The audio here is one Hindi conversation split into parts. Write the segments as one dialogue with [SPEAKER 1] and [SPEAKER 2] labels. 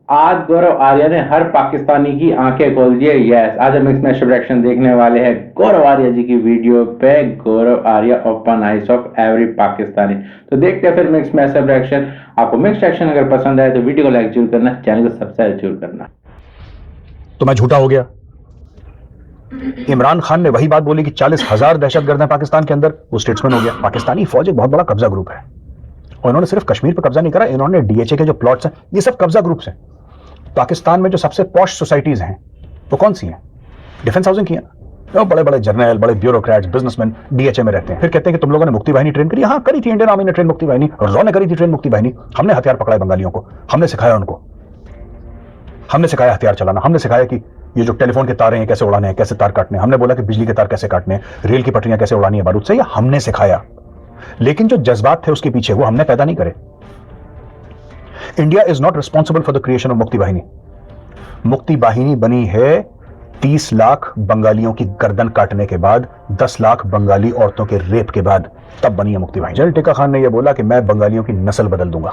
[SPEAKER 1] आज गौरव आर्या ने हर पाकिस्तानी की आंखें खोल दी है। यस, आज हम मिक्स मैच रिएक्शन देखने वाले हैं गौरव आर्या जी की वीडियो पे। Gaurav Arya open eyes of every Pakistani. तो देखते हैं फिर मिक्स मैच रिएक्शन। आपको मिक्स रिएक्शन अगर पसंद आए तो वीडियो को लाइक जरूर करना, चैनल को सब्सक्राइब जरूर करना।
[SPEAKER 2] तो मैं झूठा हो गया। इमरान खान ने वही बात बोली कि 40,000 दहशतगर्द हैं पाकिस्तान के अंदर, वो स्टेट्समैन हो गया। पाकिस्तानी फौज एक बहुत बड़ा कब्जा ग्रुप है और इन्होंने सिर्फ कश्मीर पर कब्जा नहीं करा, इन्होंने डीएचए के जो प्लॉट्स हैं ये सब कब्जा ग्रुप्स हैं। पाकिस्तान में जो सबसे पॉश सोसाइटीज हैं वो कौन सी हैं? डिफेंस हाउसिंग की है ना। बड़े बड़े जर्नल, बड़े ब्यूरोक्रेट्स, बिजनेसमैन डीएचए में रहते हैं। फिर कहते हैं कि तुम लोगों ने मुक्ति बाहिनी ट्रेन करी। हाँ, करी थी, इंडियन आर्मी ने ट्रेन मुक्ति बाहिनी, रॉ ने करी थी ट्रेन मुक्ति बाहिनी। हमने हथियार पकड़ाए बंगालियों को, हमने सिखाया उनको, हमने सिखाया हथियार चलाना, हमने सिखाया कि ये जो टेलीफोन के तार हैं कैसे उड़ाने हैं, कैसे तार काटने हैं। हमने बोला कि बिजली के तार कैसे काटने हैं, रेल की पटरियां कैसे उड़ानी है बारूद से, ये हमने सिखाया। लेकिन जो जज्बात थे उसके पीछे वो हमने पैदा नहीं करे। India is not responsible for the creation of मुक्ति बाहिनी। मुक्ति बाहिनी बनी है 30 लाख बंगालियों की गर्दन काटने के बाद, 10 लाख बंगाली औरतों के रेप के बाद, तब बनी है मुक्ति बाहिनी। जनरल टिक्का खान ने यह बोला कि मैं बंगालियों की नस्ल बदल दूंगा।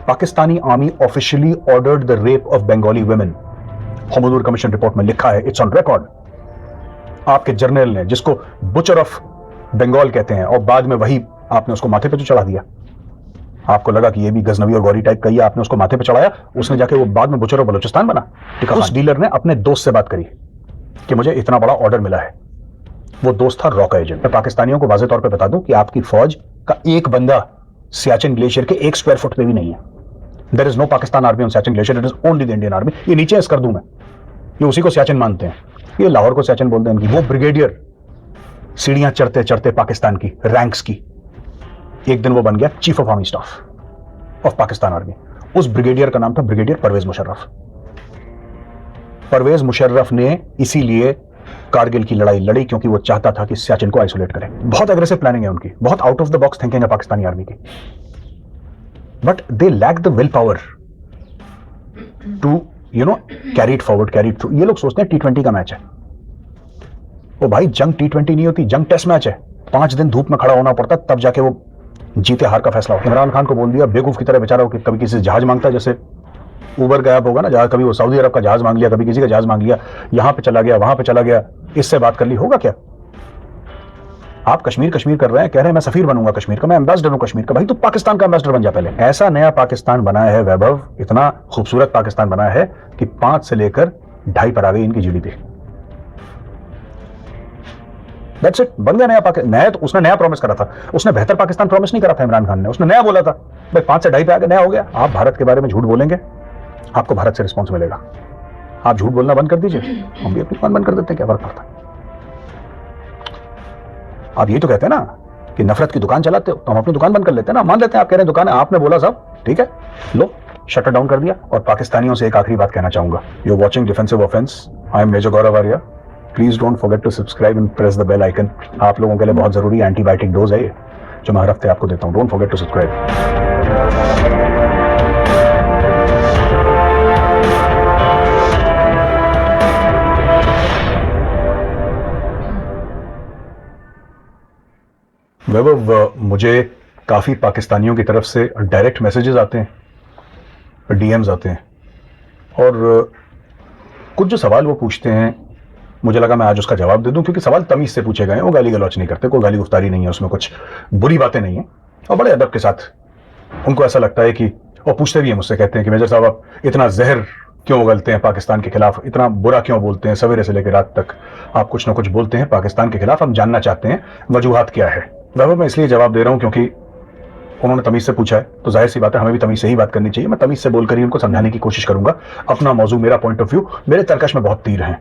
[SPEAKER 2] Pakistani army officially ordered the rape of Bengali women. Hamoodur commission report में लिखा है, इट्स ऑन रिकॉर्ड। आपके जर्नल ने, जिसको बुचर ऑफ बंगाल कहते हैं, और बाद में वही आपने उसको माथे पे तो चढ़ा दिया। आपको लगा कि ये भी गजनवी और गौरी टाइप का ही है, आपने उसको माथे पे चढ़ाया, उसने जाके वो बाद में बुचर ऑफ बलूचिस्तान बना। ठीक है, उस डीलर ने अपने दोस्त से बात करी कि मुझे इतना बड़ा ऑर्डर मिला है। वो दोस्त था रॉ का एजेंट। मैं पाकिस्तानियों को वाज़ेह तौर पे बता दूं कि आपकी फौज का एक बंदा सियाचिन ग्लेशियर के 1 स्क्वायर फुट पे भी नहीं है। There is no Pakistan army on Siachen glacier, it is only the Indian army. ये नीचे कर दूं मैं, ये उसी को सियाचिन मानते हैं, ये लाहौर को सियाचिन बोलते हैं इनकी। वो ब्रिगेडियर सीढ़ियां चढ़ते चढ़ते पाकिस्तान की रैंक्स की, एक दिन वो बन गया chief of army staff of Pakistan army. उस ब्रिगेडियर का नाम था ब्रिगेडियर परवेज मुशर्रफ। परवेज मुशर्रफ ने इसीलिए कारगिल की लड़ाई लड़ी क्योंकि वो चाहता था कि सियाचिन को आइसोलेट करें। बहुत एग्रेसिव प्लानिंग है उनकी, बहुत out of the box thinking है पाकिस्तानी आर्मी की, but they lack the will power to carry it forward, carry it through. ये लोग सोचते हैं T20 का मैच है। वो भाई जंग T20 नहीं होती, जंग टेस्ट मैच है। 5 दिन धूप में खड़ा होना पड़ता, तब जाके वो जीते हार का फैसला हो। इमरान खान को बोल दिया बेवकूफ की तरह बेचारा, कि कभी किसी से जहाज मांगता है, जैसे उबर गायब होगा ना जहाज, कभी वो सऊदी अरब का जहाज मांग लिया, कभी किसी का जहाज मांग लिया, यहां पे चला गया, वहां पे चला गया, इससे बात कर ली, होगा क्या? आप कश्मीर कश्मीर कर रहे हैं, कह रहे हैं मैं सफीर बनूंगा कश्मीर का, मैं एम्बेसडर हूं कश्मीर का। भाई तो पाकिस्तान का एम्बेसडर बन जा पहले। ऐसा नया पाकिस्तान बनाया है वैभव, इतना खूबसूरत पाकिस्तान बनाया है कि 5 से लेकर 2.5 पर आ गई इनकी जीडीपी। दैट्स इट, बन गया नया पाकिस्तान। नया तो उसने नया प्रॉमिस करा था, उसने बेहतर पाकिस्तान प्रॉमिस नहीं करा था इमरान खान ने, उसने नया बोला था। भाई 5 से 2.5 पे आ गया, नया हो गया। आप भारत के बारे में झूठ बोलेंगे, आपको भारत से रिस्पॉन्स मिलेगा। आप झूठ बोलना बंद कर दीजिए, हम भी अपनी दुकान बंद कर देते हैं, क्या फर्क पड़ता है? आप ये तो कहते हैं ना कि नफरत की दुकान चलाते हो, तो हम अपनी दुकान बंद कर लेते हैं ना। मान लेते हैं आप कह रहे हैं दुकान है, आपने बोला सब ठीक है, लो शटर डाउन कर दिया। और पाकिस्तानियों से एक आखिरी बात कहना चाहूंगा, you are watching Defensive Offence, I am Major Gaurav Arya. Please don't forget to subscribe and press the bell icon. आप लोगों के लिए बहुत जरूरी एंटीबायोटिक डोज है ये, जो मैं हर हफ्ते आपको देता हूं। Don't forget to subscribe. Vaibhav, मुझे काफ़ी पाकिस्तानियों की तरफ से डायरेक्ट मैसेजेस आते हैं, डीएम्स आते हैं, और कुछ जो सवाल वो पूछते हैं, मुझे लगा मैं आज उसका जवाब दे दूं, क्योंकि सवाल तमीज़ से पूछे गए हैं, वो गाली गलौच नहीं करते, कोई गाली गुफ्तारी नहीं है उसमें, कुछ बुरी बातें नहीं है, और बड़े अदब के साथ उनको ऐसा लगता है कि, और पूछते भी हैं मुझसे, कहते हैं कि मेजर साहब आप इतना जहर क्यों उगलते हैं पाकिस्तान के खिलाफ, इतना बुरा क्यों बोलते हैं, सवेरे से लेकर रात तक आप कुछ ना कुछ बोलते हैं पाकिस्तान के खिलाफ, हम जानना चाहते हैं वजूहात क्या है। वैभव, मैं इसलिए जवाब दे रहा हूं क्योंकि उन्होंने तमीज से पूछा है, तो जाहिर सी बात है हमें भी तमीज से ही बात करनी चाहिए। मैं तमीज से बोलकर ही उनको समझाने की कोशिश करूंगा। अपना मौजू, मेरा पॉइंट ऑफ व्यू, मेरे तरकश में बहुत तीर हैं,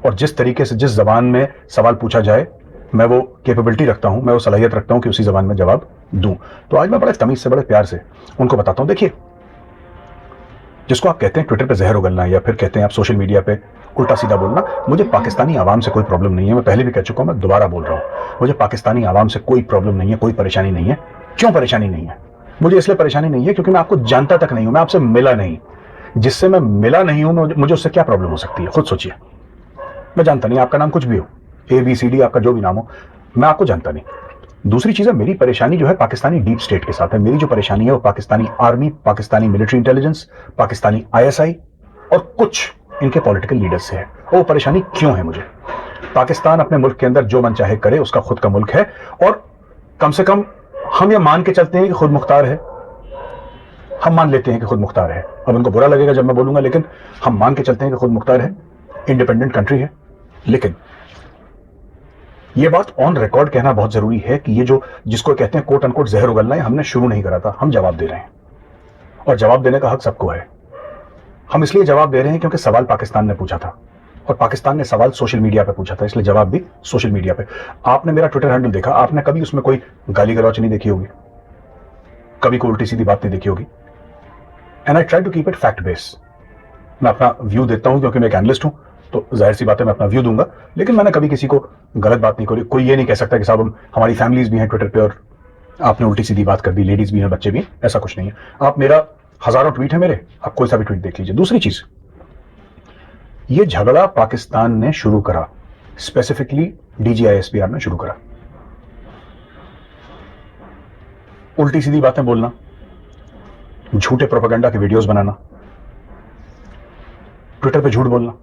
[SPEAKER 2] और जिस तरीके से जिस जबान में सवाल पूछा जाए, मैं वो कैपेबिलिटी रखता हूं, मैं वो सलाहियत रखता हूं कि उसी जबान में जवाब दूं। तो आज मैं बड़े तमीज से, बड़े प्यार से उनको बताता हूं, देखिए, जिसको आप कहते हैं ट्विटर पे जहर उगलना, या फिर कहते हैं आप सोशल मीडिया पे उल्टा सीधा बोलना, मुझे पाकिस्तानी आवाम से कोई प्रॉब्लम नहीं है। मैं पहले भी कह चुका हूं, मैं दोबारा बोल रहा हूं, मुझे पाकिस्तानी आवाम से कोई प्रॉब्लम नहीं है, कोई परेशानी नहीं है। क्यों परेशानी नहीं है? मुझे इसलिए परेशानी नहीं है क्योंकि मैं आपको जानता तक नहीं हूं, मैं आपसे मिला नहीं। जिससे मैं मिला नहीं हूं, मुझे उससे क्या प्रॉब्लम हो सकती है? खुद सोचिए। मैं जानता नहीं, आपका नाम कुछ भी हो, ABCD आपका जो भी नाम हो, मैं आपको जानता नहीं। दूसरी चीज है, मेरी परेशानी जो है पाकिस्तानी डीप स्टेट के साथ है। मेरी जो परेशानी है वो Pakistani army, Pakistani military intelligence, Pakistani ISI और कुछ इनके पॉलिटिकल लीडर्स से है। और वो परेशानी क्यों है मुझे? पाकिस्तान अपने मुल्क के अंदर जो मन चाहे करे, उसका खुद का मुल्क है, और कम से कम हम ये मान के चलते हैं कि खुद मुख्तार है। हम मान लेते हैं कि खुद मुख्तार है। अब उनको बुरा लगेगा जब मैं बोलूंगा, लेकिन हम मान के चलते हैं कि खुद मुख्तार है, इंडिपेंडेंट कंट्री है। लेकिन ये बात ऑन रिकॉर्ड कहना बहुत जरूरी है कि ये जो जिसको कहते हैं कोट अनकोट जहर उगलना है, हमने शुरू नहीं करा था, हम जवाब दे रहे हैं। और जवाब देने का हक सबको है। हम इसलिए जवाब दे रहे हैं क्योंकि सवाल पाकिस्तान ने पूछा था, और पाकिस्तान ने सवाल सोशल मीडिया पे पूछा था, इसलिए जवाब भी सोशल मीडिया पे। आपने मेरा ट्विटर हैंडल देखा, आपने कभी उसमें कोई गाली गलौच नहीं देखी होगी, कभी कोई उल्टी सीधी बात नहीं देखी होगी। And I try to keep it fact base. मैं अपना व्यू देता हूं क्योंकि मैं एक एनालिस्ट हूं, तो जाहिर सी बात है मैं अपना व्यू दूंगा, लेकिन मैंने कभी किसी को गलत बात नहीं करी। कोई ये नहीं कह सकता कि साहब हमारी फैमिलीज भी हैं ट्विटर पे और आपने उल्टी सीधी बात कर दी, लेडीज भी हैं, बच्चे भी हैं, ऐसा कुछ नहीं है। आप मेरा हजारों ट्वीट है मेरे, आप कोई सा भी ट्वीट देख लीजिए। दूसरी चीज, ये झगड़ा पाकिस्तान ने शुरू करा, स्पेसिफिकली DGISPR ने शुरू करा। उल्टी सीधी बातें बोलना, झूठे प्रोपेगेंडा के वीडियोस बनाना, ट्विटर पे झूठ बोलना,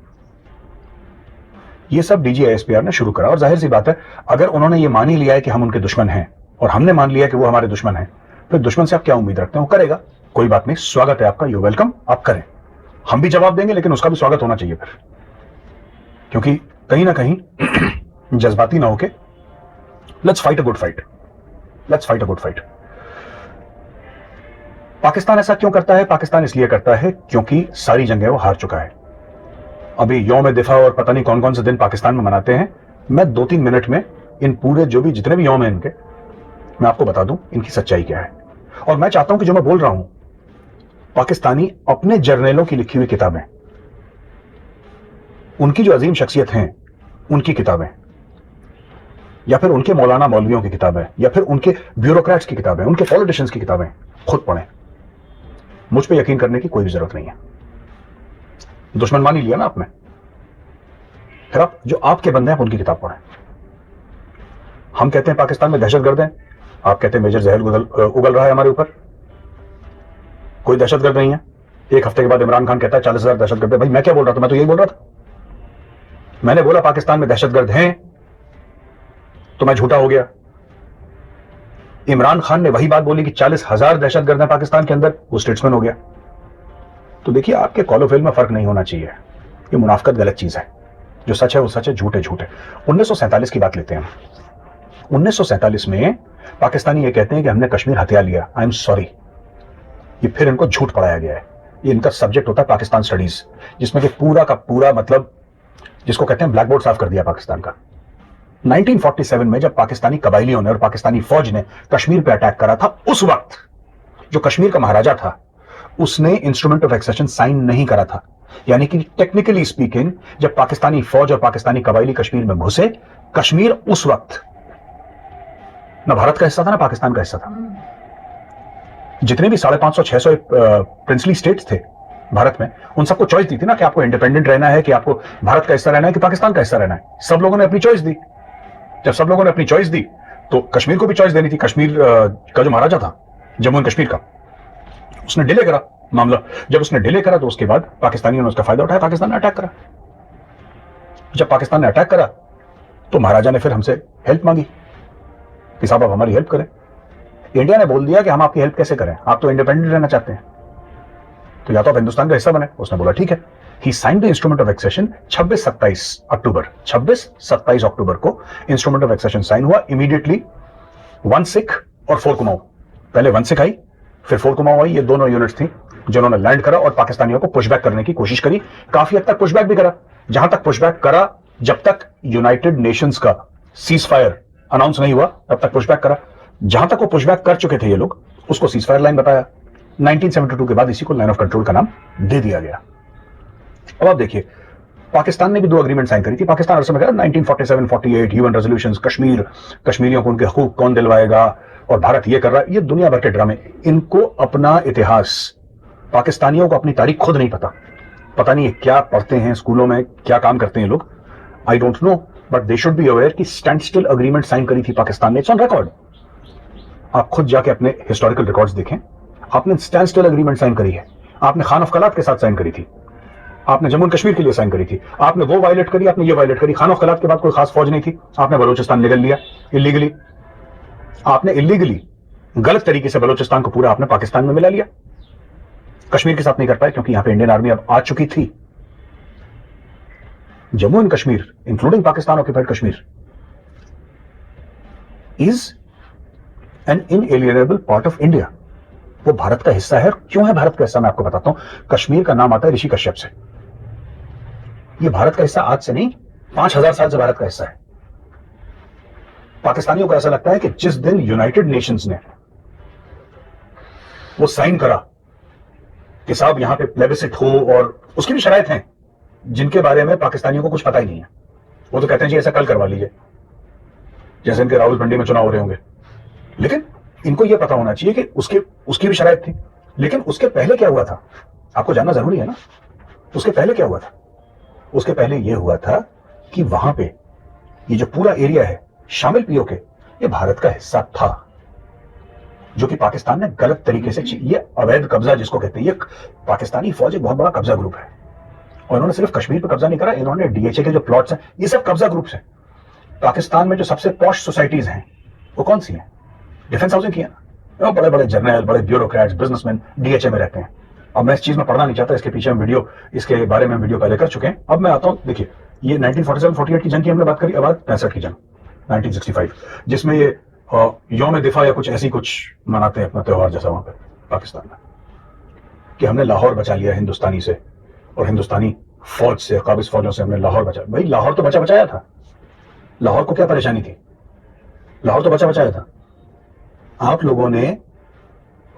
[SPEAKER 2] ये सब DGISPR ने शुरू करा। और जाहिर सी बात है, अगर उन्होंने ये मान ही लिया है कि हम उनके दुश्मन हैं और हमने मान लिया कि वो हमारे दुश्मन हैं, फिर दुश्मन से आप क्या उम्मीद रखते हैं? वो करेगा, कोई बात नहीं, स्वागत है आपका, यू वेलकम, आप करें। हम भी जवाब देंगे, लेकिन उसका भी स्वागत होना चाहिए फिर, क्योंकि कहीं ना कहीं जज्बाती ना होके let's fight a good fight, let's fight a good fight. Pakistan ऐसा क्यों करता है? पाकिस्तान इसलिए करता है क्योंकि सारी जंगें वो हार चुका है। अभी यौम दिफा और पता नहीं कौन कौन से दिन पाकिस्तान में मनाते हैं। मैं 2-3 मिनट में इन पूरे जो भी जितने भी यौम हैं इनके, मैं आपको बता दूं इनकी सच्चाई क्या है। और मैं चाहता हूं कि जो मैं बोल रहा हूं, पाकिस्तानी अपने जर्नलों की लिखी हुई किताबें, उनकी जो अजीम शख्सियत हैं उनकी किताबें, या फिर उनके मौलाना मौलवियों की किताबें, या फिर उनके ब्यूरोक्रेट्स की किताबें, उनके पॉलिटिशियंस की किताबें खुद पढ़ें। मुझ पे यकीन करने की कोई भी जरूरत नहीं है। दुश्मन मान ही लिया ना आपने, फिर आप जो आपके बंदे हैं उनकी किताब पढ़ें। हम कहते हैं पाकिस्तान में दहशतगर्द हैं, आप कहते हैं मेजर जहर उगल रहा है हमारे ऊपर। कोई दहशतगर्द नहीं है। एक हफ्ते के बाद इमरान खान कहता है 40,000 दहशतगर्द है। भाई मैं क्या बोल रहा था? मैं तो यही बोल रहा था। मैंने बोला पाकिस्तान में दहशतगर्द हैं तो मैं झूठा हो गया। इमरान खान ने वही बात बोली कि 40,000 दहशतगर्द हैं पाकिस्तान के अंदर, वो स्टेट्समैन हो गया। तो देखिए, आपके कॉलोफेल में फर्क नहीं होना चाहिए। ये मुनाफकत गलत चीज है। जो सच है वो सच है, झूठ है झूठ है। 1947 की बात लेते हैं। 1947 में पाकिस्तानी ये कहते हैं कि हमने कश्मीर हथिया लिया। आई एम सॉरी, ये फिर इनको झूठ पढ़ाया गया है। ये इनका सब्जेक्ट होता है पाकिस्तान स्टडीज, जिसमें कि पूरा का पूरा मतलब जिसको कहते हैं ब्लैक बोर्ड साफ कर दिया पाकिस्तान का। 1947 में जब पाकिस्तानी कबायलियों ने और पाकिस्तानी फौज ने कश्मीर पर अटैक करा था, उस वक्त जो कश्मीर का महाराजा था उसने इंस्ट्रूमेंट ऑफ एक्सेशन साइन नहीं करा था। यानी कि टेक्निकली स्पीकिंग, जब पाकिस्तानी फौज और पाकिस्तानी कबायली कश्मीर में घुसे, कश्मीर उस वक्त ना भारत का हिस्सा था ना पाकिस्तान का हिस्सा था। जितने भी 550-600 प्रिंसली स्टेट्स थे भारत में, उन सबको चॉइस दी थी ना कि आपको इंडिपेंडेंट रहना है, कि आपको भारत का हिस्सा रहना है, कि पाकिस्तान का हिस्सा रहना है। सब लोगों ने अपनी चॉइस दी। जब सब लोगों ने अपनी चॉइस दी तो कश्मीर को भी चॉइस देनी थी। कश्मीर का जो महाराजा था जम्मू एंड कश्मीर का, उसने डिले करा मामला। जब उसने डिले करा तो उसके बाद पाकिस्तानियों ने उसका फायदा उठाया, पाकिस्तान ने अटैक करा। जब पाकिस्तान ने अटैक करा तो महाराजा ने फिर हमसे हेल्प मांगी कि साहब आप हमारी हेल्प करें। इंडिया ने बोल दिया कि हम आपकी हेल्प कैसे करें, आप तो इंडिपेंडेंट रहना चाहते हैं, तो या तो आप हिंदुस्तान का हिस्सा बने। उसने बोला ठीक है। He signed the instrument of accession 26-27 अक्टूबर को इंस्ट्रूमेंट ऑफ एक्सेशन साइन हुआ। इमीडिएटली 1 सिख और 4 कुमाऊं, पहले 1 सिख आई फिर 4 कुमाऊं आई। ये दोनों यूनिट्स थी जिन्होंने लैंड करा और पाकिस्तानियों को पुशबैक करने की कोशिश करी। काफी हद तक पुशबैक भी करा। जहां तक पुशबैक करा, जब तक यूनाइटेड नेशंस का सीज फायर अनाउंस नहीं हुआ तब तक पुशबैक करा। जहां तक वो पुशबैक कर चुके थे ये लोग, उसको सीज फायर लाइन बताया। 1972 के बाद इसी को लाइन ऑफ कंट्रोल का नाम दे दिया गया। अब आप देखिए, पाकिस्तान ने भी 2 अग्रीमेंट साइन करी थी। पाकिस्तान में कहा 1947-48 यूएन रेजोल्यूशंस, कश्मीरियों को उनके हकूक कौन दिलवाएगा, और भारत ये कर रहा है। ये दुनिया भर के ड्रामे। इनको अपना इतिहास, पाकिस्तानियों को अपनी तारीख खुद नहीं पता नहीं क्या पढ़ते हैं स्कूलों में, क्या काम करते हैं लोग, I don't know, but they should be aware कि स्टैंड स्टिल अग्रीमेंट साइन करी थी पाकिस्तान ने। It's on record. आप खुद जाके अपने हिस्टोरिकल रिकॉर्ड्स देखें। आपने स्टैंड स्टिल एग्रीमेंट साइन करी है, आपने खान ऑफ कलात के साथ साइन करी थी, आपने जम्मू एंड कश्मीर के लिए साइन करी थी, आपने वो वायलेट करी, आपने ये वायलेट करी। खान ऑफ कलात के बाद कोई खास फौज नहीं थी, आपने बलूचिस्तान निगल लिया इलीगली। आपने इलीगली गलत तरीके से बलूचिस्तान को पूरा आपने पाकिस्तान में मिला लिया। कश्मीर के साथ नहीं कर पाए क्योंकि यहां पे इंडियन आर्मी अब आ चुकी थी। Jammu and Kashmir including Pakistan occupied Kashmir is an inalienable part of India. वो भारत का हिस्सा है। क्यों है भारत का हिस्सा, मैं आपको बताता हूं। कश्मीर का नाम आता है ऋषि कश्यप से। ये भारत का हिस्सा आज से नहीं, 5000 साल से भारत का हिस्सा है। पाकिस्तानियों को ऐसा लगता है कि जिस दिन यूनाइटेड नेशंस ने वो साइन करा कि साहब यहां पे प्लेबिसिट हो, और उसकी भी शराइत हैं जिनके बारे में पाकिस्तानियों को कुछ पता ही नहीं है। वो तो कहते हैं जी ऐसा कल करवा लीजिए, जैसे इनके रावलपिंडी में चुनाव हो रहे होंगे। लेकिन इनको यह पता होना चाहिए कि उसकी भी शराइत थी। लेकिन उसके पहले क्या हुआ था, आपको जानना जरूरी है ना। उसके पहले क्या हुआ था? उसके पहले यह हुआ था कि वहां पे ये जो पूरा एरिया है शामिल पीओके, ये भारत का हिस्सा था, जो कि पाकिस्तान ने गलत तरीके से, ये अवैध कब्जा जिसको कहते हैं, ये पाकिस्तानी फौज एक बहुत बड़ा कब्जा ग्रुप है। और इन्होंने सिर्फ कश्मीर पर कब्जा नहीं करा, इन्होंने डीएचए के जो प्लॉट्स हैं ये सब कब्जा ग्रुप्स हैं। पाकिस्तान में जो सबसे पॉश सोसाइटीज हैं वो कौन सी हैं? डिफेंस हाउसिंग की है ना। बड़े बड़े जर्नल, बड़े ब्यूरोक्रेट्स, बिजनेसमैन डीएचए में रहते हैं। अब मैं इस चीज में पढ़ना नहीं चाहता, इसके पीछे हम वीडियो, इसके बारे में वीडियो पहले कर चुके हैं। अब मैं आता हूं, देखिए ये 1947-48 की जंग की हमने बात करी, अब बात 65 की जंग 1965, जिसमें ये यौम दिफा या कुछ ऐसी कुछ मनाते हैं अपना त्योहार जैसा वहां पे पाकिस्तान में, कि हमने लाहौर बचा लिया हिंदुस्तानी से, और हिंदुस्तानी फौज से, काबिज फौजों से हमने लाहौर बचा। भाई लाहौर तो बचा बचाया था, लाहौर को क्या परेशानी थी? लाहौर तो बचा बचाया था। आप लोगों ने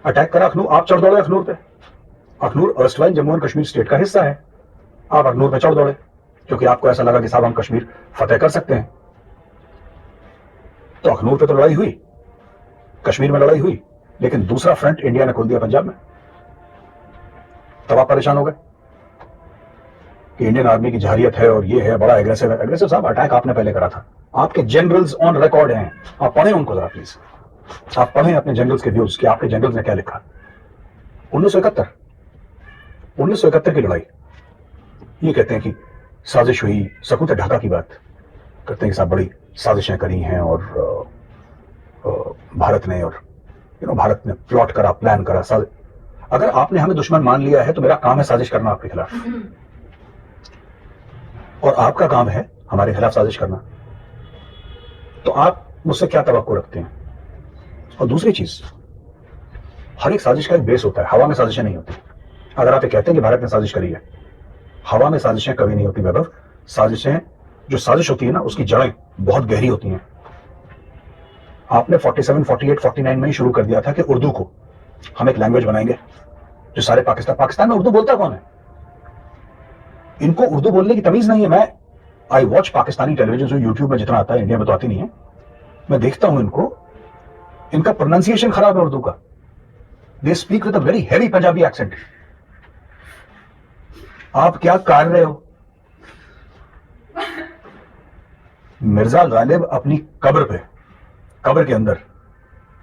[SPEAKER 2] अटैक करा अखनूर, आप चढ़ दौड़े अखनूर पे। Akhnoor erstwhile Jammu and Kashmir state का हिस्सा है। आप अखनूर पे चढ़ दौड़े क्योंकि आपको ऐसा लगा कि साहब हम कश्मीर फतेह कर सकते हैं। तो अखनूर पे तो लड़ाई हुई, कश्मीर में लड़ाई हुई, लेकिन दूसरा फ्रंट इंडिया ने खोल दिया पंजाब में। तब आप परेशान हो गए कि इंडियन आर्मी की जहरियत है और ये है, बड़ा एग्रेसिव है। एग्रेसिव साहब अटैक आपने पहले करा था, आपके जनरल्स ऑन रिकॉर्ड हैं, आप पढ़ें उनको जरा प्लीज। आप पढ़ें अपने जनरल्स के व्यूज कि आपके जनरल्स ने क्या लिखा। 1971 की लड़ाई, ये कहते हैं कि साजिश हुई, सकूत ढाका की बात करते हैं कि साहब बड़ी साजिशें करी हैं और भारत ने, और भारत ने प्लॉट करा, प्लान करा। अगर आपने हमें दुश्मन मान लिया है तो मेरा काम है साजिश करना आपके खिलाफ, और आपका काम है हमारे खिलाफ साजिश करना। तो आप मुझसे क्या तवक्को रखते हैं? और दूसरी चीज, हर एक साजिश का एक बेस होता है, हवा में साजिशें नहीं होती। अगर आप ये कहते हैं कि भारत ने साजिश करी है, हवा में साजिशें कभी नहीं होती वैभव। साजिशें, जो साजिश होती है ना, उसकी जड़ें बहुत गहरी होती हैं। आपने 47, 48, 49 में ही शुरू कर दिया था कि उर्दू को हम एक लैंग्वेज बनाएंगे जो सारे पाकिस्तान में उर्दू बोलता कौन है? इनको उर्दू बोलने की तमीज नहीं है। मैं आई वॉच पाकिस्तानी टेलीविजन, जो यूट्यूब में जितना आता है, इंडिया में तो आती नहीं है। मैं देखता हूं इनको, इनका प्रोनाउंसिएशन खराब है उर्दू का। They speak with a very heavy Punjabi accent. आप क्या कर रहे हो? मिर्जा गालिब अपनी कब्र के अंदर,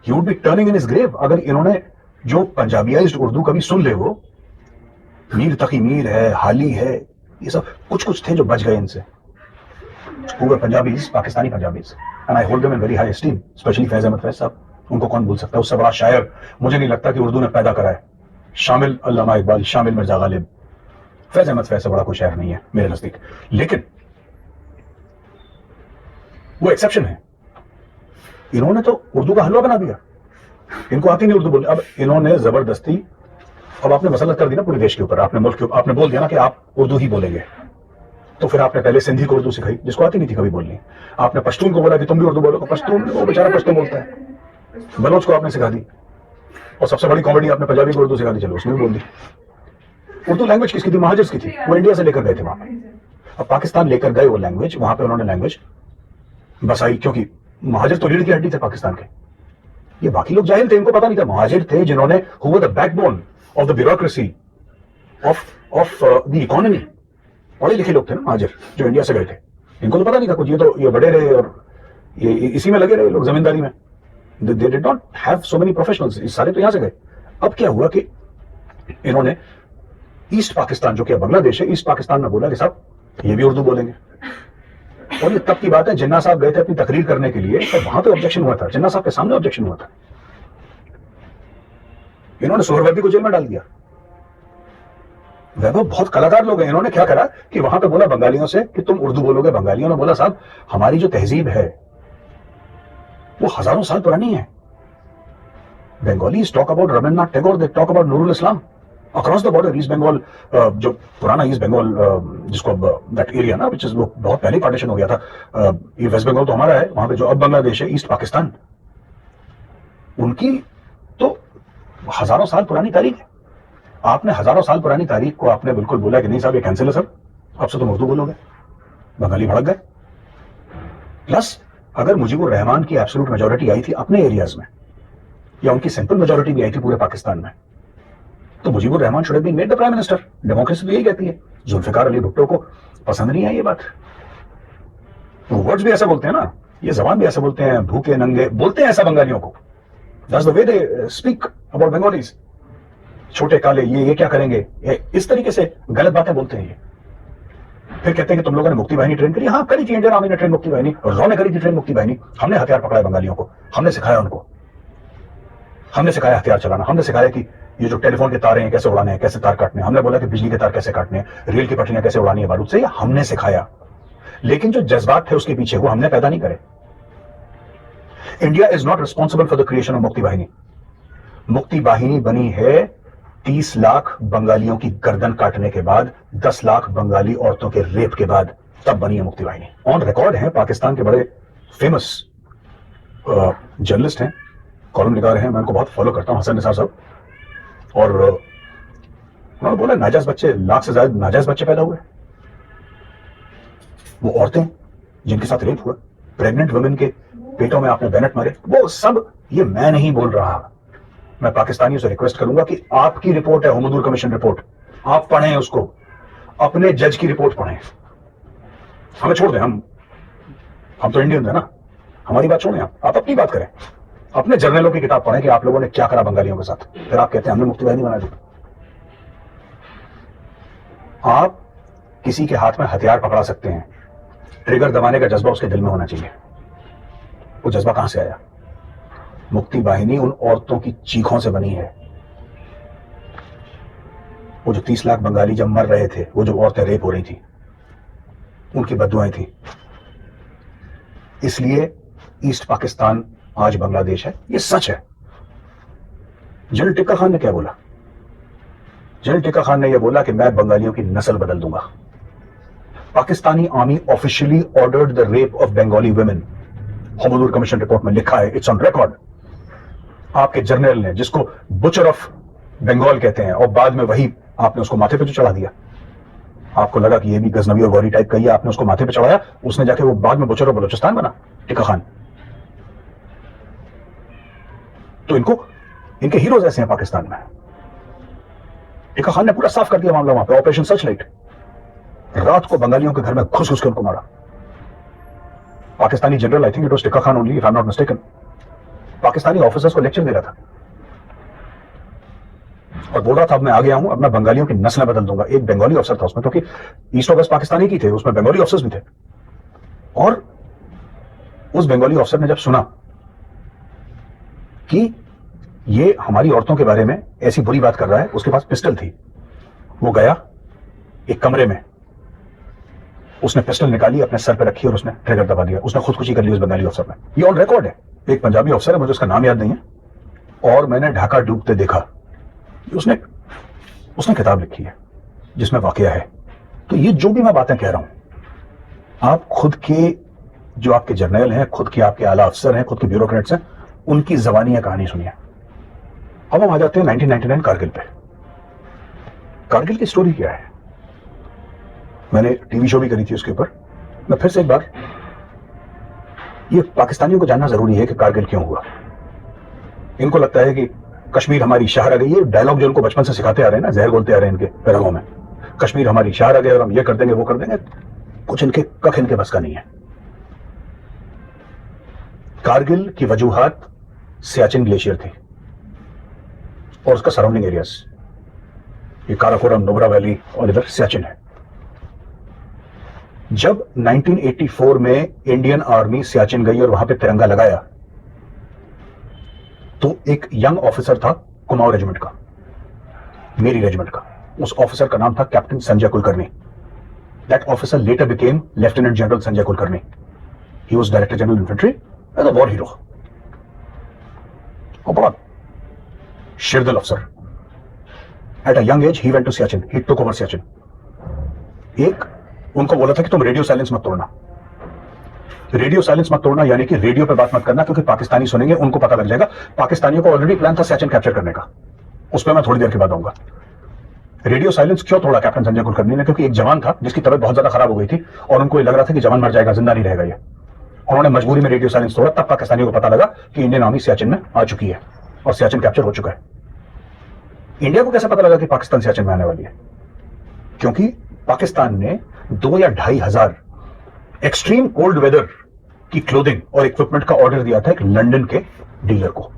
[SPEAKER 2] he would be turning in his grave अगर इन्होंने जो पंजाबियाइज्ड उर्दू कभी सुन ले। वो मीर तकी मीर है, हाली है, ये सब कुछ थे जो बच गए इनसे। पूरे Punjabis, Pakistani Punjabis, and I hold them in very high esteem, especially Faiz Ahmed Faiz Sahab. उनको कौन भूल सकता है? उससे बड़ा शायर मुझे नहीं लगता कि उर्दू ने पैदा करा है। शामिल अल्लामा इकबाल, शामिल मिर्जा गालिब, फैज अहमद फैज से बड़ा कोई शायर नहीं है मेरे नजदीक। लेकिन वो एक्सेप्शन है। इन्होंने तो उर्दू का हलवा बना दिया, इनको आती नहीं उर्दू बोलने। अब इन्होंने जबरदस्ती, अब आपने मसलत कर दी ना पूरे देश के ऊपर, आपने मुल्क के ऊपर, आपने बोल दिया ना कि आप उर्दू ही बोलेंगे। तो फिर आपने पहले सिंधी को उर्दू सिखाई, जिसको आती नहीं थी कभी बोलनी। आपने पश्तून को बोला कि तुम भी उर्दू बोलो, पश्तून, वो बेचारा पश्तून बोलता है। बलोच को आपने सिखा दी, और सबसे बड़ी कॉमेडी आपने पंजाबी को उर्दू सिखा दी, चलो उसमें भी बोल दी। उर्दू लैंग्वेज किसकी थी? महाजिर्स की थी। वो इंडिया से लेकर गए थे वहां पर। अब पाकिस्तान लेकर गए वो लैंग्वेज, वहां पे उन्होंने लैंग्वेज बसाई, क्योंकि महाजिर तो रीढ़ की हड्डी थे पाकिस्तान के। ये बाकी लोग जाहिल थे, इनको पता नहीं था। महाजिर थे जिन्होंने, who were the backbone of the bureaucracy of the economy. पढ़े लिखे लोग थे ना महाजिर, जो इंडिया से गए थे। इनको तो पता नहीं था कुछ, ये तो ये बड़े रहे और ये इसी में लगे रहे लोग, जमींदारी में। They did not have so many professionals, इस सारे तो यहां से गए। अब क्या हुआ कि इन्होंने ईस्ट पाकिस्तान, जो कि बांग्लादेश है, ईस्ट पाकिस्तान में बोला कि साहब ये भी उर्दू बोलेंगे। और ये तब की बात है, जिन्ना साहब गए थे अपनी तकरीर करने के लिए, तो वहां पे ऑब्जेक्शन हुआ था, जिन्ना साहब के सामने ऑब्जेक्शन हुआ था। इन्होंने सोहरवर्दी को जेल में डाल दिया। वैभव बहुत कलाकार लोग हैं। इन्होंने क्या करा कि वहां पे बोला बंगालियों से कि तुम उर्दू बोलोगे। बंगालियों ने बोला साहब हमारी जो तहजीब है वो हजारों साल पुरानी है। Bengalis talk about Rabindranath Tagore, they talk about Nurul Islam across the border. East Bengal, जो पुराना ईस्ट बंगाल, जिसको दैट एरिया ना, विच इज, वो बहुत पहले पार्टीशन हो गया था। ये वेस्ट बंगाल तो हमारा है, वहां पे जो अब बांग्लादेश है, ईस्ट पाकिस्तान, उनकी तो हजारों साल पुरानी तारीख है। आपने हजारों साल पुरानी तारीख को आपने बिल्कुल बोला कि नहीं साहब ये कैंसिल है सर, अब से तुम उर्दू बोलोगे। बंगाली भड़क गए। प्लस अगर मुजीबुर रहमान की एब्सोल्यूट मेजॉरिटी आई थी अपने एरियाज में, या उनकी सिंपल मेजॉरिटी भी आई थी पूरे पाकिस्तान में, तो Mujibur Rahman should have been made the prime minister. Democracy भी यही कहती है। जुल्फिकार अली भुट्टो को पसंद नहीं आई ये बात। वो वर्ड्स भी ऐसा बोलते हैं ना, ये जबान भी ऐसे बोलते हैं, भूखे नंगे बोलते हैं ऐसा बंगालियों को। That's the way they speak about Bengalis. छोटे काले, ये क्या करेंगे, इस तरीके से गलत बातें बोलते हैं ये। फिर कहते हैं कि तुम लोगों ने मुक्ति बाहिनी ट्रेन करी। हाँ करी थी, इंडियन आर्मी ने ट्रेन मुक्ति बाहिनी, रॉ ने करी थी ट्रेन मुक्ति बाहिनी। हमने हथियार पकड़ाए बंगालियों को, हमने सिखाया उनको, हमने सिखाया हथियार चलाना, हमने सिखाया कि ये जो टेलीफोन के तारे हैं कैसे उड़ाने हैं, कैसे तार काटने हैं। हमने बोला कि बिजली के तार कैसे काटने हैं, रेल की पटरियां कैसे उड़ानी है बारूद से, ये हमने सिखाया। लेकिन जो जज्बात थे उसके पीछे वो हमने पैदा नहीं करे। India is not responsible for the creation of मुक्ति बाहिनी। मुक्ति बाहिनी बनी है 30 लाख बंगालियों की गर्दन काटने के बाद, 10 लाख बंगाली औरतों के रेप के बाद, तब बनी है मुक्ति बाहिनी। ऑन रिकॉर्ड है, पाकिस्तान के बड़े फेमस जर्नलिस्ट हैं, कॉलम निगार हैं, मैं उनको बहुत फॉलो करता हूं, हसन निसार साहब। और उन्होंने बोला नाजायज बच्चे, लाख से ज्यादा नाजायज बच्चे पैदा हुए। वो औरतें जिनके साथ रेप हुआ, प्रेग्नेंट वुमेन के पेटों में आपने बैनट मारे, वो सब, ये मैं नहीं बोल रहा। मैं पाकिस्तानियों से रिक्वेस्ट करूंगा कि आपकी रिपोर्ट है, होमदूर कमीशन रिपोर्ट, आप पढ़ें उसको, अपने जज की रिपोर्ट पढ़ें। हमें छोड़ दें, हम तो इंडियन है ना, हमारी बात छोड़ें, आप अपनी बात करें। अपने जर्नलों की किताब पढ़ें कि आप लोगों ने क्या करा बंगालियों के साथ। फिर आप कहते हैं हमने मुक्ति बाहिनी बना दी। आप किसी के हाथ में हथियार पकड़ा सकते हैं, ट्रिगर दबाने का जज्बा उसके दिल में होना चाहिए। वो जज्बा कहां से आया? मुक्ति बाहिनी उन औरतों की चीखों से बनी है। वो जो 30 लाख बंगाली जब मर रहे थे, वो जो औरतें रेप हो रही थी, उनकी बद्दुआएं थी। इसलिए ईस्ट पाकिस्तान आज बांग्लादेश है, ये सच है। जनरल टिक्का खान ने क्या बोला? जनरल टिक्का खान ने यह बोला कि मैं बंगालियों की नस्ल बदल दूंगा। Pakistani army officially ordered the rape of Bengali women. Hamoodur commission report में लिखा है, इट्स ऑन रिकॉर्ड। आपके जर्नल ने, जिसको बुचर ऑफ बंगाल कहते हैं, और बाद में वही आपने उसको माथे पे जो चढ़ा दिया। आपको लगा कि ये भी गजनवी और गौरी टाइप का ही, आपने उसको माथे पे चढ़ाया, उसने जाके वो बाद में बुचर ऑफ बलूचिस्तान बना, टिक्का खान। तो इनके हीरोज ऐसे हैं पाकिस्तान में। टिक्का खान ने पूरा साफ कर दिया मामला वहां पे, ऑपरेशन सर्चलाइट। रात को बंगालियों के घर में घुस घुस के उनको मारा। Pakistani general, I think it was tikka Khan only, if I am not mistaken, Pakistani officers को लेक्चर दे रहा था और बोल रहा था अब मैं आ गया हूं, अब मैं बंगालियों की नस्लें बदल दूंगा। एक बंगाली अफसर था उसमें, क्योंकि ईस्ट और वेस्ट पाकिस्तानी की थे, उसमें बंगाली अफसर्स भी थे। और उस बंगाली अफसर ने जब सुना कि ये हमारी औरतों के बारे में ऐसी बुरी बात कर रहा है, उसके पास पिस्टल थी, वो गया एक कमरे में, उसने पिस्टल निकाली, अपने सर पे रखी और उसने ट्रिगर दबा दिया। उसने खुदकुशी कर ली उस बंगाली अफसर ने। ये ऑन रिकॉर्ड है। एक पंजाबी अफसर है, मुझे उसका नाम याद नहीं है, और मैंने ढाका डूबते देखा, उसने किताब लिखी है जिसमें वाकया है। तो ये जो भी मैं बातें कह रहा हूं, आप खुद के जो आपके जर्नल हैं, खुद के आपके आला अफसर हैं, खुद के ब्यूरोक्रेट्स हैं, उनकी जबानी कहानी सुनिए। अब हम आ जाते हैं 1999 कारगिल पे। कारगिल की स्टोरी क्या है? मैंने टीवी शो भी करी थी उसके ऊपर। मैं फिर से एक बार, ये पाकिस्तानियों को जानना जरूरी है कि कारगिल क्यों हुआ। इनको लगता है कि कश्मीर हमारी शहर आ गई। ये डायलॉग जो उनको बचपन से सिखाते आ रहे हैं ना, जहर बोलते आ रहे हैं इनके रगों में, कश्मीर हमारी शहर आ गई और हम ये कर देंगे वो कर देंगे। कुछ इनके इनके बस का नहीं है। कारगिल की वजूहात सियाचिन ग्लेशियर थी और उसका सराउंडिंग एरियाज, ये काराकोरम, नुब्रा वैली और इधर सियाचिन है। जब 1984 में इंडियन आर्मी सियाचिन गई और वहां पे तिरंगा लगाया, तो एक यंग ऑफिसर था कुमाऊं रेजिमेंट का, मेरी रेजिमेंट का। उस ऑफिसर का नाम था captain Sanjay Kulkarni. That officer later became lieutenant general Sanjay Kulkarni. He was director general infantry and a war hero, और बड़ा शेरदिल अफसर। At a young age he went to Siachen, he took over Siachen. एक उनको बोला था कि तुम रेडियो साइलेंस मत तोड़ना। रेडियो साइलेंस मत तोड़ना यानी कि रेडियो पे बात मत करना, क्योंकि पाकिस्तानी सुनेंगे, उनको पता लग जाएगा। पाकिस्तानियों को ऑलरेडी प्लान था सियाचिन कैप्चर करने का, उस पर मैं थोड़ी देर के बाद आऊंगा। रेडियो साइलेंस क्यों तोड़ा कैप्टन संजय कुलकर्णी ने? क्योंकि एक जवान था जिसकी तबीयत बहुत ज्यादा खराब हो गई थी और उनको लग रहा था कि जवान मर जाएगा, जिंदा नहीं रहेगा ये। उन्होंने मजबूरी में रेडियो साइलेंस तोड़ा। तब पाकिस्तानियों को पता लगा कि इंडियन आर्मी सियाचिन में आ चुकी है और सियाचिन कैप्चर हो चुका है। इंडिया को कैसे पता लगा कि पाकिस्तान सियाचिन में आने वाली है? क्योंकि पाकिस्तान ने 2 या 2,500 एक्सट्रीम कोल्ड वेदर की क्लोथिंग और इक्विपमेंट का ऑर्डर दिया था एक लंदन के डीलर को,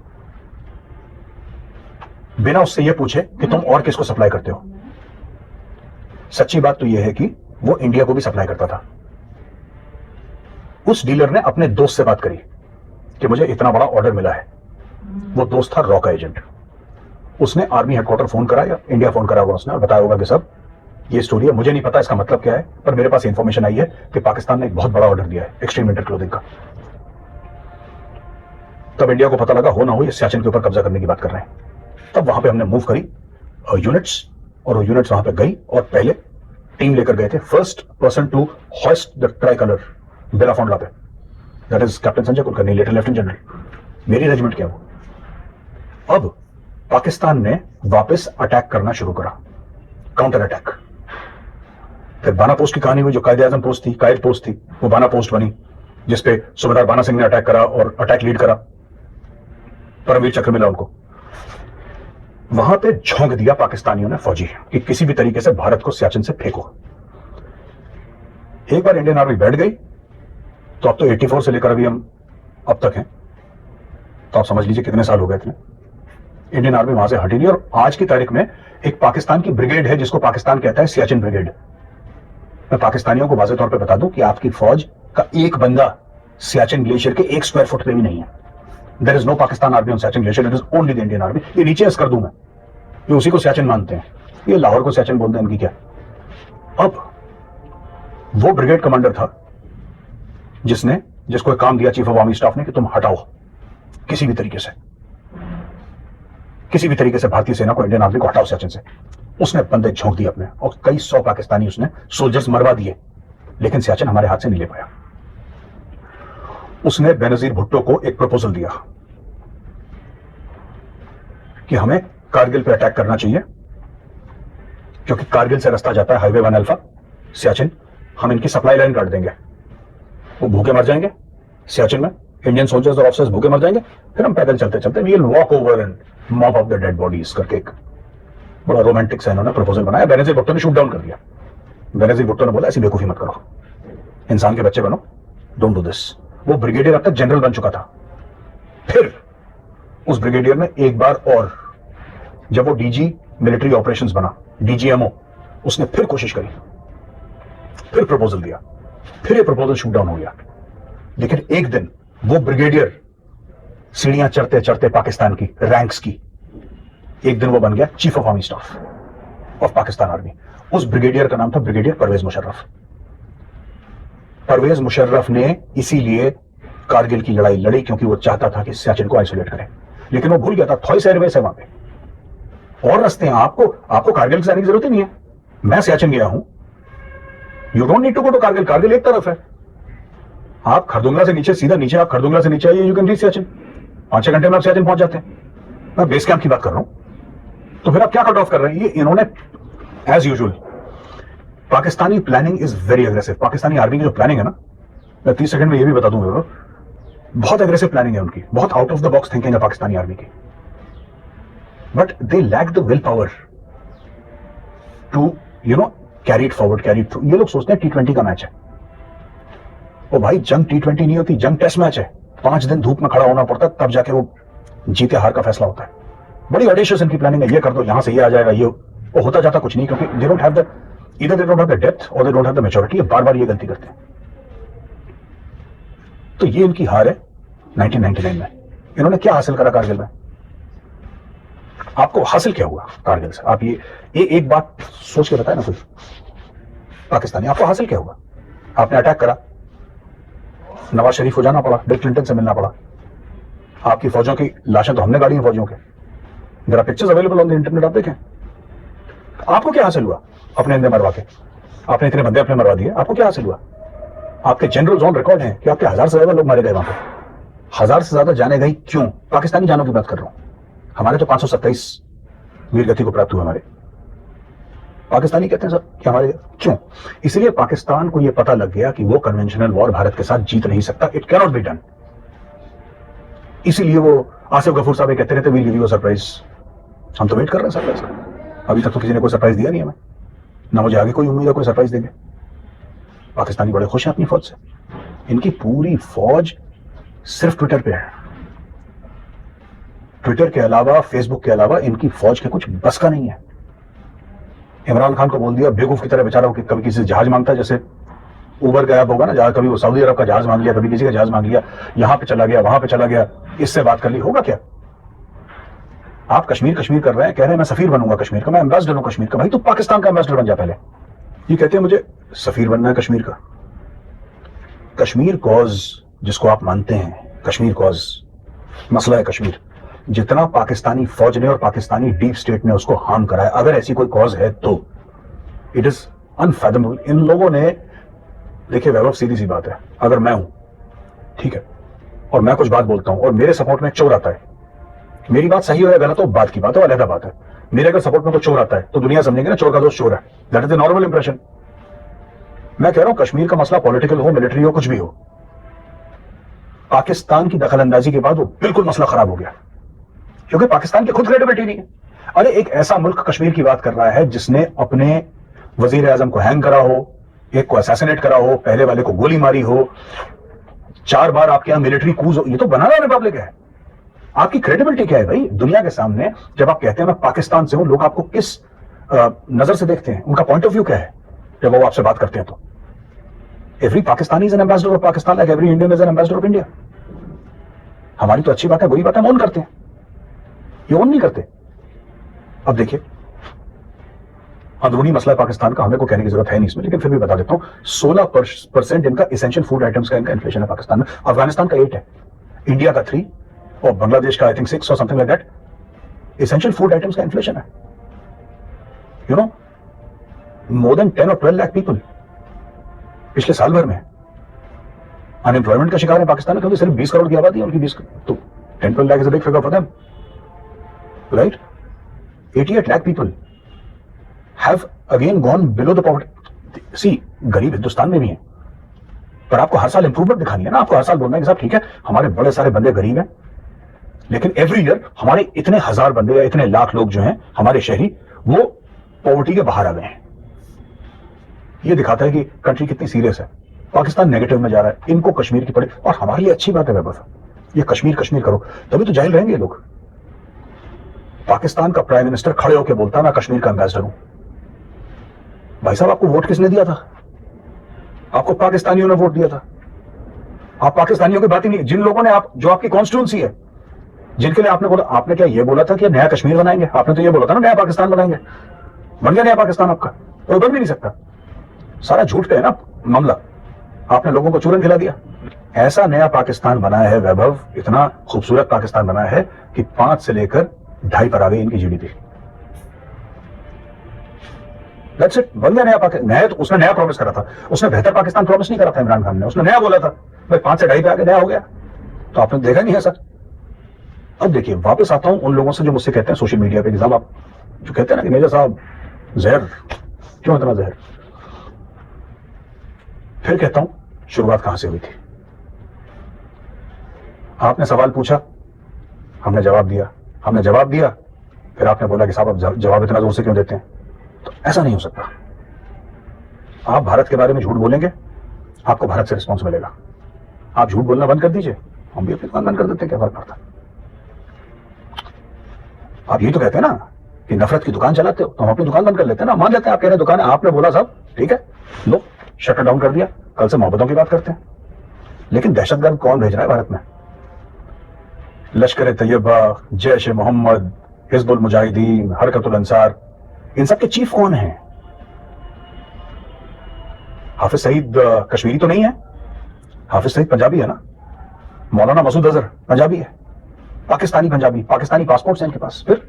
[SPEAKER 2] बिना उससे यह पूछे कि तुम और किसको सप्लाई करते हो। सच्ची बात तो यह है कि वो इंडिया को भी सप्लाई करता था। उस डीलर ने अपने दोस्त से बात करी कि मुझे इतना बड़ा ऑर्डर मिला है। वो दोस्त था रॉ का एजेंट। उसने आर्मी हेडक्वार्टर फोन करा या इंडिया फोन करा होगा उसने, और बताया होगा कि सब ये स्टोरी है, मुझे नहीं पता इसका मतलब क्या है, पर मेरे पास इंफॉर्मेशन आई है कि पाकिस्तान ने एक बहुत बड़ा ऑर्डर दिया है एक्सट्रीम विंटर क्लोथिंग का। तब इंडिया को पता लगा, हो ना हो ये सियाचिन के ऊपर कब्जा करने की बात कर रहे हैं। तब वहां पे हमने मूव करी यूनिट्स, और वो यूनिट्स वहां पे गई और पहले टीम लेकर गए थे। First person to hoist the tricolour Bilafondla पे, that is captain Sanjay Kulkarni, later lieutenant general. मेरी रेजिमेंट क्या वो। अब पाकिस्तान ने वापस अटैक करना शुरू करा, काउंटर अटैक। फिर बाना पोस्ट की कहानी हुई, जो कायदे आजम पोस्ट थी, कायद पोस्ट थी, वो बाना पोस्ट बनी, जिसपे सूबेदार बाना सिंह ने अटैक करा और अटैक लीड करा, परमवीर चक्र मिला उनको। वहां पे झोंक दिया पाकिस्तानियों ने फौजी कि किसी भी तरीके से भारत को सियाचिन से फेंको। एक बार इंडियन आर्मी बैठ गई तो अब तो 84 से लेकर अभी हम अब तक हैं, तो आप समझ लीजिए कितने साल हो गए थे। इंडियन आर्मी वहां से हटी नहीं, और आज की तारीख में एक पाकिस्तान की ब्रिगेड है जिसको पाकिस्तान कहता है सियाचिन ब्रिगेड। मैं पाकिस्तानियों को वाज़ेह तौर पे बता दूं कि आपकी फौज का एक बंदा सियाचिन ग्लेशियर के 1 स्क्वायर फुट पे भी नहीं है। There is no Pakistan army on Siachen glacier, it is only the Indian army. ये नीचे कर दूं मैं, ये उसी को सियाचिन मानते हैं, ये लाहौर को सियाचिन बोलते हैं, इनकी क्या। अब वो ब्रिगेड कमांडर था जिसको एक काम दिया चीफ ऑफ आर्मी स्टाफ ने कि तुम हटाओ किसी भी तरीके से भारतीय सेना को, इंडियन आर्मी को हटाओ सियाचिन से। उसने बंदे झोंक दिए अपने, और कई 100 पाकिस्तानी उसने सोल्जर्स मरवा दिए, लेकिन सियाचिन हमारे हाथ से नहीं ले पाया। उसने बेनजीर भुट्टो को एक प्रपोजल दिया कि हमें कारगिल पे अटैक करना चाहिए, क्योंकि कारगिल से रास्ता जाता है हाईवे 1 अल्फा सियाचिन। हम इनकी सप्लाई लाइन काट देंगे, वो भूखे मर जाएंगे सियाचिन में, इंडियन सोल्जर्स और ऑफिसर्स भूखे मर जाएंगे, फिर हम पैदल चलते चलते we will walk over and mop off the dead bodies करके एक बड़ा रोमांटिक सा इन्होंने प्रपोजल बनाया। बेनजीर भुट्टो ने शूट डाउन कर दिया। बेनजीर भुट्टो ने बोला ऐसी बेवकूफी मत करो, इंसान के बच्चे बनो, डोंट डू दिस। वो ब्रिगेडियर अब तक जनरल बन चुका था। फिर उस ब्रिगेडियर ने एक बार और, जब वो डीजी मिलिट्री ऑपरेशंस बना, डीजीएमओ, उसने फिर कोशिश करी, फिर प्रपोजल दिया, फिर ये प्रपोजल शूट डाउन हो गया। लेकिन एक दिन वो ब्रिगेडियर सीढ़ियां चढ़ते चढ़ते पाकिस्तान की रैंक्स की, एक दिन वो बन गया chief of army staff of Pakistan army. उस ब्रिगेडियर का नाम था ब्रिगेडियर परवेज मुशर्रफ। परवेज मुशर्रफ ने इसीलिए कारगिल की लड़ाई लड़ी, क्योंकि वो चाहता था कि सियाचिन को आइसोलेट करे। लेकिन वो भूल गया था थॉइस एयरबेस है वहां पे, और रास्ते हैं, आपको कारगिल से आने की जरूरत ही नहीं है। मैं सियाचिन गया हूं, you don't need to go to Kargil, Kargil एक तरफ है। आप खरदुंगला से नीचे, सीधा नीचे, आप खरदुंगला से नीचे आइए, यू कैन रीच सियाचिन। 5-6 घंटे में आप सियाचिन पहुंच जाते हैं। मैं बेस कैंप की बात कर रहा हूं। तो फिर आप क्या कट ऑफ कर रहे हैं? ये इन्होंने as usual, Pakistani planning is very aggressive. Pakistani army की जो प्लानिंग है ना, मैं 30 सेकंड में ये भी बता दूंगा, बहुत एग्रेसिव प्लानिंग है उनकी, बहुत out of the box thinking है पाकिस्तानी आर्मी की। But they lack the will power to carry it forward, carry it through. ये लोग सोचते हैं T20 का मैच है। ओ भाई, जंग T20 नहीं होती, जंग टेस्ट मैच है। 5 दिन धूप में खड़ा होना पड़ता, तब जाके वो जीते हार का फैसला होता है। बड़ी ऑडिशियस इनकी प्लानिंग है, ये कर दो, यहां से ये आ जाएगा, ये वो होता जाता कुछ नहीं, क्योंकि they don't have the either they don't have the depth और they don't have the maturity. बार बार ये गलती करते हैं। तो ये इनकी हार है 1999 में। इन्होंने क्या हासिल करा कारगिल में? आपको हासिल क्या हुआ कारगिल से? आप ये एक बात सोच के बताए ना कोई पाकिस्तानी, आपको हासिल क्या हुआ? आपने अटैक करा, नवाज शरीफ को जाना पड़ा, बिल क्लिंटन से मिलना पड़ा, आपकी फौजों की लाशें तो हमने गाड़ी हैं फौजियों के, जरा pictures available on the internet, आप देखें। आपको क्या हासिल हुआ अपने अंदर मरवा के? आपने इतने बंदे अपने मरवा दिए, आपको क्या हासिल हुआ? आपके जनरल जोन रिकॉर्ड है कि आपके 1000 से ज्यादा लोग मारे गए वहां पे। 1000 से ज्यादा जाने गई, क्यों? पाकिस्तानी जानों की बात कर रहा हूं। हमारे तो 527 वीरगति को प्राप्त हुए हमारे। पाकिस्तानी कहते हैं सर कि हमारे, क्यों? इसलिए पाकिस्तान को यह पता लग गया कि वो कन्वेंशनल वॉर भारत के साथ जीत नहीं सकता, it can not be done. इसीलिए वो आसिफ गफूर साहब कहते रहते वील गिव यू सरप्राइज। हम तो वेट कर रहे हैं सरप्राइज का, अभी तक तो किसी ने कोई सरप्राइज दिया नहीं हमें, ना मुझे आगे कोई उम्मीद है कोई सरप्राइज देंगे। पाकिस्तानी बड़े खुश हैं अपनी फौज से। इनकी पूरी फौज सिर्फ ट्विटर पे है। ट्विटर के अलावा, फेसबुक के अलावा इनकी फौज के कुछ बस का नहीं है। इमरान खान को बोल दिया बेवकूफ की तरह बेचारा, कि कभी किसी से जहाज मांगता है, जैसे उबर गायब होगा ना जहाज, कभी वो सऊदी अरब का जहाज मांग लिया, कभी किसी का जहाज मांग लिया, यहां पे चला गया, वहां पे चला गया, इससे बात कर ली, होगा क्या? आप कश्मीर कश्मीर कर रहे हैं, कह रहे हैं मैं सफीर बनूंगा कश्मीर का, मैं एम्बेसडर हूं कश्मीर का। भाई तो पाकिस्तान का एम्बेसडर बन जा पहले। ये कहते हैं मुझे सफीर बनना है कश्मीर का। कश्मीर कॉज जिसको आप मानते हैं, कश्मीर कॉज मसला है कश्मीर, जितना पाकिस्तानी फौज ने और पाकिस्तानी डीप स्टेट ने उसको हार्म करा है, अगर ऐसी कोई कॉज है तो इट इज अनफैथमेबल। इन लोगों ने, देखिए वैभव, सीधी सी बात है, अगर मैं हूं, ठीक है, और मैं कुछ बात बोलता हूं और मेरे सपोर्ट में चोर आता है, मेरी बात सही हो या गलत हो बात की बात है, अलग बात है। मेरे अगर सपोर्ट में कोई चोर आता है तो दुनिया समझेंगे ना चोर का दोस्त चोर है, that is the normal impression. मैं कह रहा हूं कश्मीर का मसला पॉलिटिकल हो, मिलिट्री हो, कुछ भी हो, पाकिस्तान की दखलंदाजी के बाद वो बिल्कुल मसला खराब हो गया, क्योंकि पाकिस्तान की खुद क्रेडिबिलिटी नहीं है। अरे एक ऐसा मुल्क कश्मीर की बात कर रहा है जिसने अपने वजीर आजम को हैंग करा हो, एक को असैसिनेट करा हो, पहले वाले को गोली मारी हो, 4 बार आपके यहां मिलिट्री कूज हो, ये तो बनाना रिपब्लिक है। आपकी क्रेडिबिलिटी क्या है भाई दुनिया के सामने? जब आप कहते हैं मैं पाकिस्तान से हूं, लोग आपको किस नजर से देखते हैं? उनका पॉइंट ऑफ व्यू क्या है जब वो आपसे बात करते हैं? तो every Pakistani is an ambassador of Pakistan, like every Indian is an ambassador of India. हमारी तो अच्छी बात है, बुरी बात है हम ऑन करते हैं, ये ऑन नहीं करते। अब देखिए अंदरूनी मसला है पाकिस्तान का, हमें को कहने की जरूरत है नहीं इसमें, लेकिन फिर भी बता देता हूं, 16% इनका एसेंशियल फूड आइटम्स का इनका इन्फ्लेशन है पाकिस्तान में। अफगानिस्तान का 8 है, इंडिया का 3 और बांग्लादेश का आई थिंक 6 और something like that. Essential food items का इन्फ्लेशन है, यू नो, मोर देन 10 और 12 लाख पीपल पिछले साल भर में अनएम्प्लॉयमेंट का शिकार है पाकिस्तान में, क्योंकि सिर्फ 20 करोड़ की आबादी है उनकी, 20 तो 10-12 lakh is a big figure for them, right? 88 lakh people have again gone below the poverty. See, गरीब हिंदुस्तान में भी हैं, पर आपको हर साल इंप्रूवमेंट दिखानी है ना, आपको हर साल बोलना है कि साहब ठीक है हमारे बड़े सारे बंदे गरीब हैं, लेकिन एवरी ईयर हमारे इतने हजार बंदे या इतने लाख लोग जो हैं हमारे शहरी, वो पॉवर्टी के बाहर आ गए हैं। ये दिखाता है कि कंट्री कितनी सीरियस है। पाकिस्तान नेगेटिव में जा रहा है, इनको कश्मीर की पड़े, और हमारे लिए अच्छी बात है वैभव, ये कश्मीर कश्मीर करो, तभी तो जाहिल रहेंगे लोग। पाकिस्तान का प्राइम मिनिस्टर खड़े होकर बोलता मैं कश्मीर का एम्बेसडर हूं। भाई साहब आपको वोट किसने दिया था? आपको पाकिस्तानियों ने वोट दिया था। आप पाकिस्तानियों की बात ही नहीं, जिन लोगों ने आप, जो आपकी कॉन्स्टिट्यूंसी है, जिनके लिए आपने बोला, आपने क्या ये बोला था कि नया कश्मीर बनाएंगे? आपने तो ये बोला था ना नया पाकिस्तान बनाएंगे। बन गया नया पाकिस्तान आपका? तो बन भी नहीं सकता, सारा झूठ पे है ना मामला, आपने लोगों को चूरन खिला दिया। ऐसा नया पाकिस्तान बनाया है वैभव, इतना खूबसूरत पाकिस्तान बनाया है कि 5 से लेकर 2.5 पर आ गई इनकी जीडीपी। That's it, बन गया नया पाकिस्तान। नया तो उसने नया प्रॉमिस करा था, उसने बेहतर पाकिस्तान प्रॉमिस नहीं करा था इमरान खान ने, उसने नया बोला था भाई 5 से 2.5 पे आके नया हो गया, तो आपने देखा नहीं है सर। अब देखिए वापस आता हूं उन लोगों से जो मुझसे कहते हैं सोशल मीडिया पे, साहब आप जो कहते हैं ना कि मेजर साहब जहर, क्यों इतना जहर? फिर कहता हूं शुरुआत कहां से हुई थी? आपने सवाल पूछा, हमने जवाब दिया, हमने जवाब दिया, फिर आपने बोला कि साहब आप जवाब इतना जोर से क्यों देते हैं? तो ऐसा नहीं हो सकता। आप भारत के बारे में झूठ बोलेंगे, आपको भारत से रिस्पॉन्स मिलेगा। आप झूठ बोलना बंद कर दीजिए, हम भी अपनी दुकान बंद कर देते हैं, क्या फर्क पड़ता? आप यही तो कहते हैं ना कि नफरत की दुकान चलाते हो, तो हम अपनी दुकान बंद कर लेते हैं ना। मान लेते हैं आप कह रहे हैं दुकान है, आपने बोला साहब ठीक है, लो शटर डाउन कर दिया, कल से मोहब्बतों की बात करते हैं। लेकिन दहशतगर्द कौन भेज रहा है भारत में? लश्कर तैयबा, जैश ए मोहम्मद, हिजबुल मुजाहिदीन, हरकतुल अंसार, इन सब के चीफ कौन हैं? हाफिज सईद कश्मीरी तो नहीं है? हाफिज सईद पंजाबी है ना? मौलाना मसूद अजहर पंजाबी है, पाकिस्तानी पंजाबी, पाकिस्तानी पासपोर्ट है इनके पास। फिर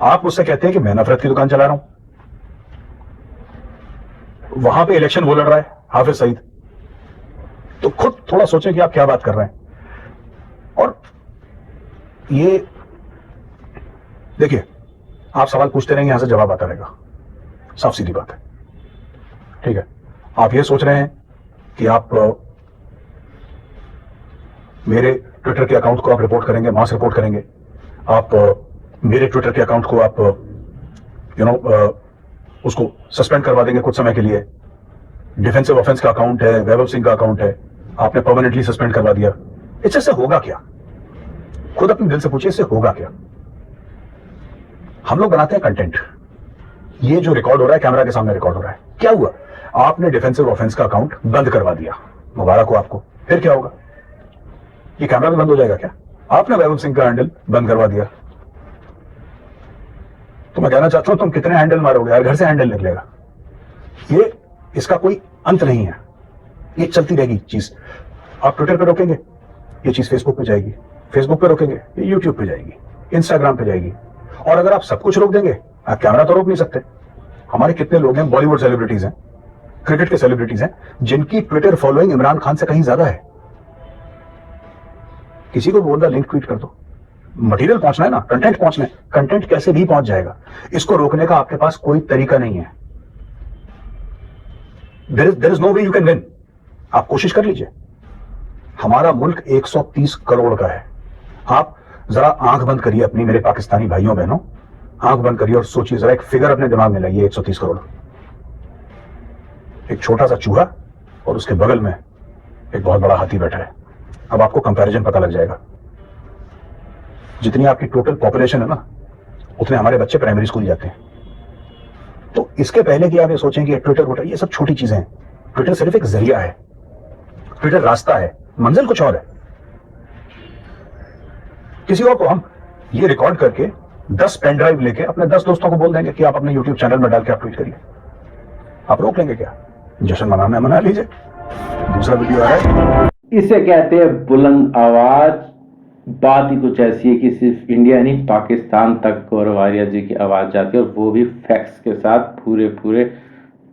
[SPEAKER 2] आप मुझसे कहते हैं कि मैं नफरत की दुकान चला रहा हूं। वहां पे इलेक्शन वो लड़ रहा है हाफिज सईद, तो खुद थोड़ा सोचें कि आप क्या बात कर रहे हैं। और ये देखिए, आप सवाल पूछते रहेंगे, यहां से जवाब आता रहेगा, साफ सीधी बात है, ठीक है। आप ये सोच रहे हैं कि आप मेरे ट्विटर के अकाउंट को आप रिपोर्ट करेंगे, वहां से रिपोर्ट करेंगे, आप मेरे ट्विटर के अकाउंट को आप उसको सस्पेंड करवा देंगे कुछ समय के लिए। डिफेंसिव ऑफेंस का अकाउंट है, वैभव सिंह का अकाउंट है, आपने परमानेंटली सस्पेंड करवा दिया। इससे होगा क्या? खुद अपने दिल से पूछिए, इससे होगा क्या? हम लोग बनाते हैं कंटेंट, ये जो रिकॉर्ड हो रहा है कैमरा के सामने रिकॉर्ड हो रहा है, क्या हुआ? आपने डिफेंसिव ऑफेंस का अकाउंट बंद करवा दिया, मुबारक हो आपको। फिर क्या होगा? ये कैमरा भी बंद हो जाएगा क्या? आपने वैभव सिंह का हैंडल बंद करवा दिया, तो मैं कहना चाहता हूं तुम कितने हैंडल मारोगे यार, घर से हैंडल निकलेगा। ये इसका कोई अंत नहीं है, ये चलती रहेगी चीज। आप ट्विटर पे रोकेंगे, ये चीज फेसबुक पे जाएगी, फेसबुक पे रोकेंगे, ये यूट्यूब पे जाएगी, इंस्टाग्राम पे जाएगी। और अगर आप सब कुछ रोक देंगे, आप कैमरा तो रोक नहीं सकते। हमारे कितने लोग हैं, बॉलीवुड सेलिब्रिटीज हैं, क्रिकेट के सेलिब्रिटीज हैं, जिनकी ट्विटर फॉलोइंग इमरान खान से कहीं ज्यादा है। किसी को बोल रहा लिंक ट्वीट कर दो, मटेरियल पहुंचना है ना, कंटेंट पहुंचना है, कंटेंट कैसे भी पहुंच जाएगा। इसको रोकने का आपके पास कोई तरीका नहीं है। There is no way you can win. आप कोशिश कर लीजिए। हमारा मुल्क 130 करोड़ का है। आप जरा आंख बंद करिए अपनी, मेरे पाकिस्तानी भाइयों बहनों, आंख बंद करिए और सोचिए, जरा एक फिगर अपने दिमाग में लाइए। 130 करोड़, एक छोटा सा चूहा और उसके बगल में एक बहुत बड़ा हाथी बैठा है। अब आपको कंपैरिजन पता लग जाएगा। जितनी आपकी टोटल पॉपुलेशन है ना, उतने हमारे बच्चे प्राइमरी स्कूल जाते हैं। तो इसके पहले कि आप ये सोचें कि ट्विटर वोटर ये सब छोटी चीजें हैं, ट्विटर सिर्फ एक जरिया है, ट्विटर रास्ता है, मंजिल कुछ और है। किसी और को हम ये रिकॉर्ड करके 10 पेन ड्राइव लेके अपने 10 दोस्तों को बोल देंगे कि आप अपने यूट्यूब चैनल में डाल के आप ट्वीट करिए। आप रोक लेंगे क्या? जश्न मनाना है, मना लीजिए। दूसरा वीडियो आ रहा है,
[SPEAKER 1] इसे कहते हैं बुलंद आवाज। बात ही कुछ ऐसी है कि सिर्फ इंडिया नहीं, पाकिस्तान तक गौरव आर्या जी की आवाज जाती है, और वो भी फैक्ट्स के साथ, पूरे पूरे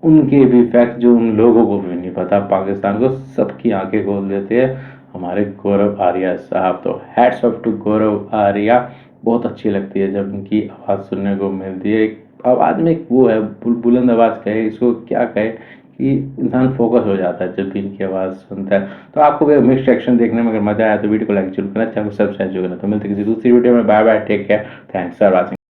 [SPEAKER 1] उनके भी फैक्ट जो उन लोगों को भी नहीं पता, पाकिस्तान को सबकी आंखें खोल देते हैं हमारे गौरव आर्या साहब। तो हैट्स ऑफ टू गौरव आर्या। बहुत अच्छी लगती है जब उनकी आवाज़ सुनने को मिलती है। एक आवाज़ में एक वो है, बुलंद आवाज़ कहे, इसको क्या कहे, कि इंसान फोकस हो जाता है जब भी इनकी आवाज़ सुनता है। तो आपको भी मिक्स एक्शन देखने में अगर मजा आया तो वीडियो को लाइक जरूर करना, चैनल को सब्सक्राइब जरूर करना। तो मिलते किसी दूसरी वीडियो में। Bye bye, take care, thanks for watching.